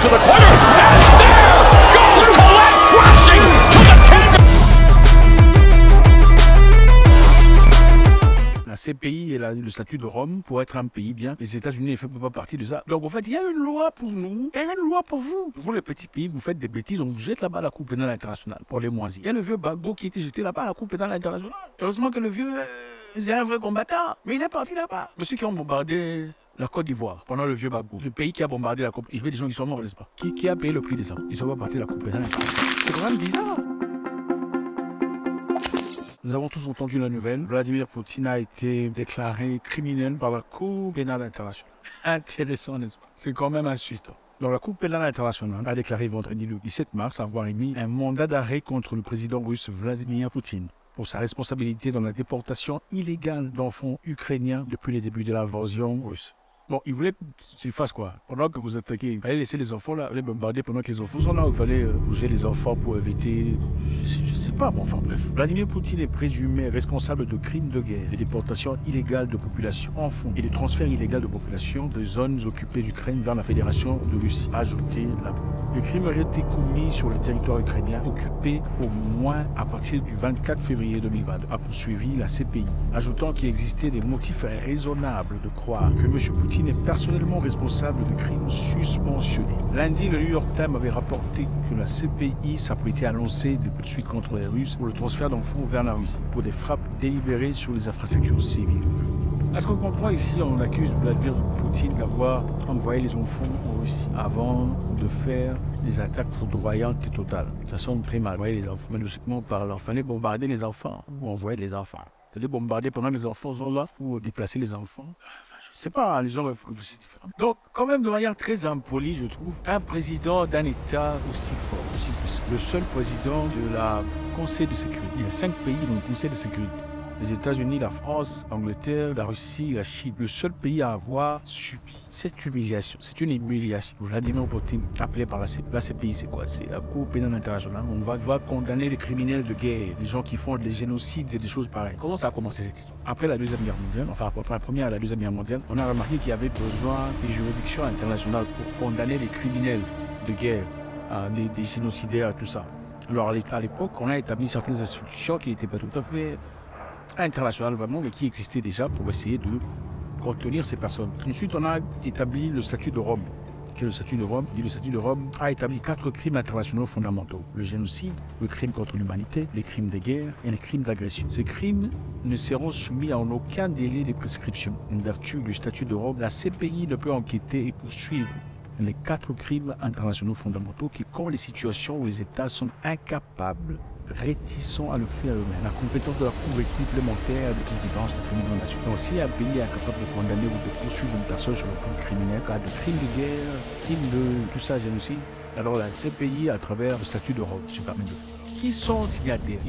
to the corner, and there goes Colette crashing to the canvas. La CPI et le statut de Rome pour être un pays bien. Les États-Unis ne font pas partie de ça. Donc en fait, il y a une loi pour nous, et il y a une loi pour vous. Vous, les petits pays, vous faites des bêtises, on vous jette là-bas à la Cour pénale internationale pour les moisis. Il y a le vieux Gbagbo qui était jeté là-bas à la Cour pénale internationale. Heureusement que le vieux, c'est un vrai combattant, mais il est parti là-bas. Ceux qui ont bombardé la Côte d'Ivoire pendant le vieux Gbagbo, le pays qui a bombardé la Côte, il y avait des gens qui sont morts, n'est-ce pas? Qui a payé le prix de ça? Ils sont pas partis de la Cour pénale internationale. C'est quand même bizarre. Nous avons tous entendu la nouvelle. Vladimir Poutine a été déclaré criminel par la Cour pénale internationale. Intéressant, n'est-ce pas? C'est quand même insultant. Donc, la Cour pénale internationale a déclaré vendredi le 17 mars avoir émis un mandat d'arrêt contre le président russe Vladimir Poutine pour sa responsabilité dans la déportation illégale d'enfants ukrainiens depuis les débuts de l'invasion russe. Bon, il voulait qu'il fasse quoi? Pendant que vous attaquez, il fallait laisser les enfants là, les bombarder pendant que les enfants sont là, il fallait bouger les enfants pour éviter... Je sais pas, bon, enfin bref. Vladimir Poutine est présumé responsable de crimes de guerre, de déportation illégale de population enfants et de transfert illégal de population de zones occupées d'Ukraine vers la Fédération de Russie. Ajouté là. Le crime aurait été commis sur le territoire ukrainien, occupé au moins à partir du 24 février 2022, a poursuivi la CPI, ajoutant qu'il existait des motifs raisonnables de croire que M. Poutine est personnellement responsable de crimes susmentionnés. Lundi, le New York Times avait rapporté que la CPI s'apprêtait à lancer des poursuites contre les Russes pour le transfert d'enfants vers la Russie, pour des frappes délibérées sur les infrastructures civiles. Est-ce qu'on comprend ici, on accuse Vladimir Poutine d'avoir envoyé les enfants en Russie avant de faire des attaques foudroyantes et totales. Ça sonne très mal. Envoyer les enfants, manifestement par leur fallait bombarder les enfants ou envoyer les enfants. Il fallait bombarder pendant que les enfants sont là pour déplacer les enfants. Je sais pas, les gens c'est différent. Donc, quand même de manière très impolie, je trouve, un président d'un État aussi fort, aussi puissant, le seul président de la Conseil de sécurité. Il y a 5 pays dans le Conseil de sécurité. Les États-Unis, la France, l'Angleterre, la Russie, la Chine, le seul pays à avoir subi cette humiliation. C'est une humiliation. Vladimir Poutine, appelé par la CPI, c'est quoi? C'est la Cour pénale internationale. On va condamner les criminels de guerre, les gens qui font des génocides et des choses pareilles. Comment ça a commencé cette histoire? Après la Deuxième Guerre mondiale, enfin après la Première et la Deuxième Guerre mondiale, on a remarqué qu'il y avait besoin des juridictions internationales pour condamner les criminels de guerre, des génocidaires, tout ça. Alors à l'époque, on a établi certaines institutions qui n'étaient pas tout à fait international vraiment, mais qui existait déjà pour essayer de contenir ces personnes. Ensuite, on a établi le statut de Rome. Quel est le statut de Rome? Le statut de Rome a établi 4 crimes internationaux fondamentaux. Le génocide, le crime contre l'humanité, les crimes de guerre et les crimes d'agression. Ces crimes ne seront soumis en aucun délai de prescription. En vertu du statut de Rome, la CPI ne peut enquêter et poursuivre les 4 crimes internationaux fondamentaux qui, quand les situations où les États sont incapables, réticents à le faire eux-mêmes. La compétence de la Cour est complémentaire des compétences de l'Union nationale. Donc si un pays est incapable de condamner ou de poursuivre une personne sur le plan criminel, cas de crimes de guerre, crimes de tout ça, génocide, alors la CPI, à travers le statut de Rome, se permet de faire. Qui sont signataires?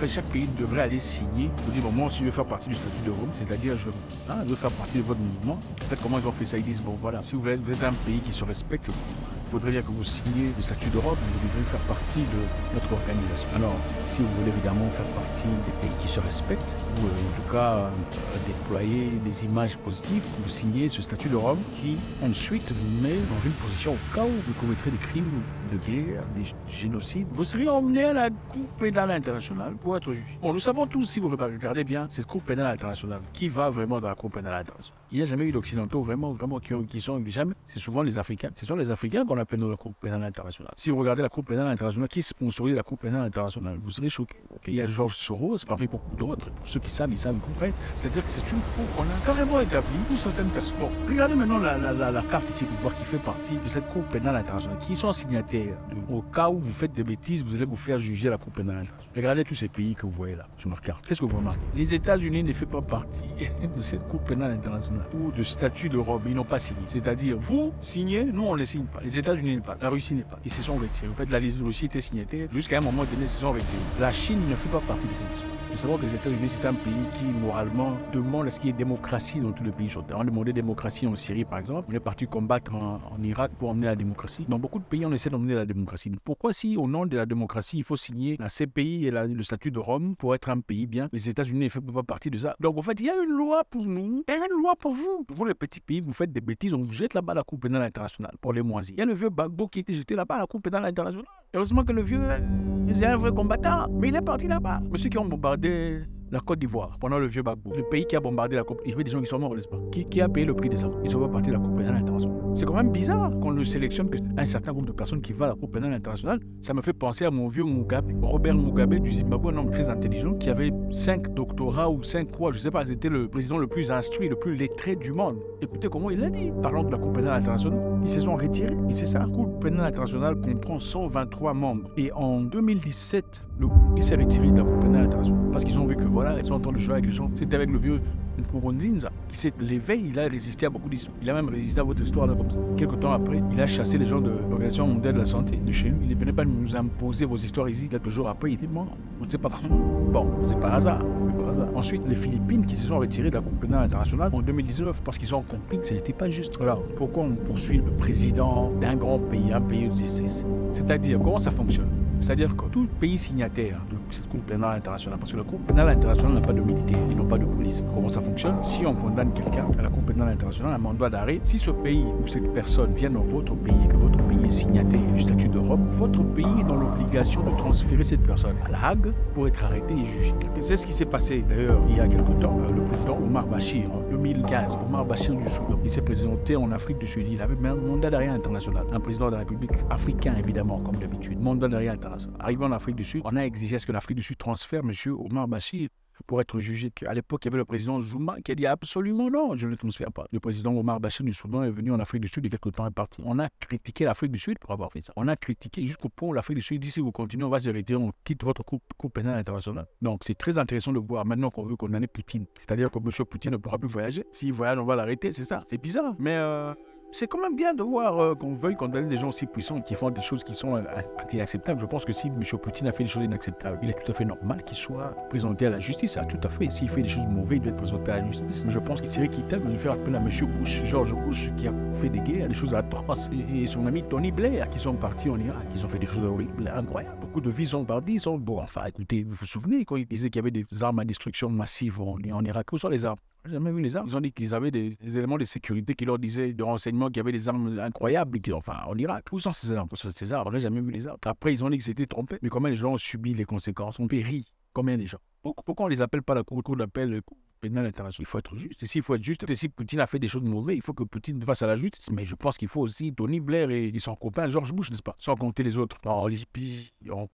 Chaque pays devrait aller signer pour dire, bon, moi, si je veux faire partie du statut de Rome, c'est-à-dire, je veux faire partie de votre mouvement. En fait, comment ils ont fait ça? Ils disent, bon, voilà, si vous êtes un pays qui se respecte, il faudrait bien que vous signiez le statut de Rome, vous devez faire partie de notre organisation. Alors, si vous voulez évidemment faire partie des pays qui se respectent, ou en tout cas déployer des images positives, vous signez ce statut de Rome qui ensuite vous met dans une position au cas où vous commettrez des crimes de guerre, des génocides. Vous serez emmené à la Cour pénale internationale pour être jugé. Bon, nous savons tous, si vous regardez bien, cette Cour pénale internationale, qui va vraiment dans la Cour pénale internationale? Il n'y a jamais eu d'Occidentaux vraiment qui sont jamais. C'est souvent les Africains. Ce sont les Africains qu'on appelle dans la Cour pénale internationale. Si vous regardez la Cour pénale internationale, qui sponsorise la Cour pénale internationale, vous serez choqué. Il y a Georges Soros, parmi beaucoup d'autres. Pour ceux qui savent, ils comprennent. C'est-à-dire que c'est une cour qu'on a carrément établie pour certaines personnes. Bon, regardez maintenant la carte ici pour voir qui fait partie de cette Cour pénale internationale. Qui sont signataires? Au cas où vous faites des bêtises, vous allez vous faire juger à la Cour pénale internationale. Regardez tous ces pays que vous voyez là sur leur carte. Qu'est-ce que vous remarquez? Les États-Unis ne font pas partie de cette Cour pénale internationale ou de statut de Rome. Ils n'ont pas signé. C'est-à-dire, vous signez, nous on ne les signe pas. Les États-Unis n'est pas. La Russie n'est pas. Ils se sont retirés. En fait, la Russie était signataire. Jusqu'à un moment donné, ils se sont retirés. La Chine ne fait pas partie de cette histoire. Il faut savoir que les États-Unis, c'est un pays qui, moralement, demande à ce qu'il y ait démocratie dans tous les pays sur Terre. On a demandé démocratie en Syrie, par exemple. On est parti combattre en Irak pour emmener la démocratie. Dans beaucoup de pays, on essaie d'emmener la démocratie. Pourquoi, si, au nom de la démocratie, il faut signer la CPI et le statut de Rome pour être un pays bien, les États-Unis ne font pas partie de ça. Donc, en fait, il y a une loi pour nous, il y a une loi pour vous. Vous, les petits pays, vous faites des bêtises, on vous jette là-bas à la Cour pénale internationale pour les moisis. Il y a le vieux Gbagbo qui était jeté là-bas à la Cour pénale internationale. Heureusement que le vieux, c'est un vrai combattant, mais il est parti là-bas. Monsieur qui ont bombardé la Côte d'Ivoire pendant le vieux Gbagbo, le pays qui a bombardé la Côte, il y avait des gens qui sont morts, n'est-ce pas? Qui a payé le prix des armes? Ils sont pas partis de la Cour pénale internationale. C'est quand même bizarre qu'on ne sélectionne qu'un certain groupe de personnes qui va à la Cour pénale internationale. Ça me fait penser à mon vieux Mugabe, Robert Mugabe du Zimbabwe, un homme très intelligent qui avait 5 doctorats ou 5 quoi, je sais pas, c'était le président le plus instruit, le plus lettré du monde. Écoutez comment il l'a dit, parlant de la Cour pénale internationale. Ils se sont retirés, et c'est ça. La Cour pénale internationale comprend 123 membres. Et en 2017, le groupe s'est retiré de la Cour pénale internationale parce qu'ils ont vu que voilà, ils sont en train de jouer avec les gens. C'était avec le vieux Nkurunziza qui s'est levé, il a résisté à beaucoup d'histoires. Il a même résisté à votre histoire là comme ça. Quelques temps après, il a chassé les gens de l'Organisation mondiale de la santé de chez lui. Il ne venait pas nous imposer vos histoires ici. Quelques jours après, il est mort. On ne sait pas comment. Bon, c'est par hasard. Ensuite, les Philippines qui se sont retirées de la Cour pénale internationale en 2019 parce qu'ils ont compris que ce n'était pas juste. Alors, pourquoi on poursuit le président d'un grand pays, un pays c'est-à-dire, comment ça fonctionne? C'est-à-dire que tout pays signataire de cette Cour pénale internationale, parce que la Cour pénale internationale n'a pas de militaires, ils n'ont pas de police. Comment ça fonctionne? Si on condamne quelqu'un à la Cour pénale internationale, un mandat d'arrêt, si ce pays ou cette personne vient dans votre pays et que votre pays est signataire du statut de Rome, votre pays est dans l'obligation de transférer cette personne à La Hague pour être arrêté et jugé. C'est ce qui s'est passé d'ailleurs il y a quelque temps. Le président Omar Bachir, en 2015, Omar Bachir du Soudan, il s'est présenté en Afrique du Sud. Il avait un mandat d'arrêt international. Un président de la République africain, évidemment, comme d'habitude. Mandat d'arrêt international. Arrivé en Afrique du Sud, on a exigé à ce que l'Afrique du Sud transfère M. Omar Bachir pour être jugé. À l'époque, il y avait le président Zuma qui a dit absolument non, je ne le transfère pas. Le président Omar Bachir du Soudan est venu en Afrique du Sud et quelques temps est parti. On a critiqué l'Afrique du Sud pour avoir fait ça. On a critiqué jusqu'au point où l'Afrique du Sud dit si vous continuez, on va se retirer, on quitte votre Cour pénale internationale. Donc c'est très intéressant de voir maintenant qu'on veut condamner Poutine. C'est-à-dire que M. Poutine ne pourra plus voyager. S'il voyage, on va l'arrêter, c'est ça. C'est bizarre. Mais c'est quand même bien de voir qu'on veuille condamner des gens aussi puissants qui font des choses qui sont inacceptables. Je pense que si M. Poutine a fait des choses inacceptables, il est tout à fait normal qu'il soit présenté à la justice. Tout à fait. S'il fait des choses mauvaises, il doit être présenté à la justice. Mais je pense qu'il serait équitable de faire appel à M. Bush, George Bush, qui a fait des guerres, des choses atroces, et son ami Tony Blair, qui sont partis en Irak, qui ont fait des choses horribles, incroyables. Beaucoup de vies sont parties, sont bon. Enfin, écoutez, vous vous souvenez quand ils disaient qu'il y avait des armes à destruction massive en Irak? Où sont les armes? J'ai jamais vu les armes. Ils ont dit qu'ils avaient des éléments de sécurité qui leur disaient, de renseignement, qu'il y avait des armes incroyables, en Irak. Où sont ces armes? Ces armes, on n'a jamais vu les armes. Après, ils ont dit que c'était trompé. Mais combien de gens ont subi les conséquences, ont péri? Combien de gens? Pourquoi on ne les appelle pas la Cour d'appel pénale internationale? Il faut être juste. Et s'il faut être juste, et si Poutine a fait des choses mauvaises, il faut que Poutine fasse à la justice. Mais je pense qu'il faut aussi Tony Blair et son copain George Bush, n'est-ce pas? Sans compter les autres. En Libye, en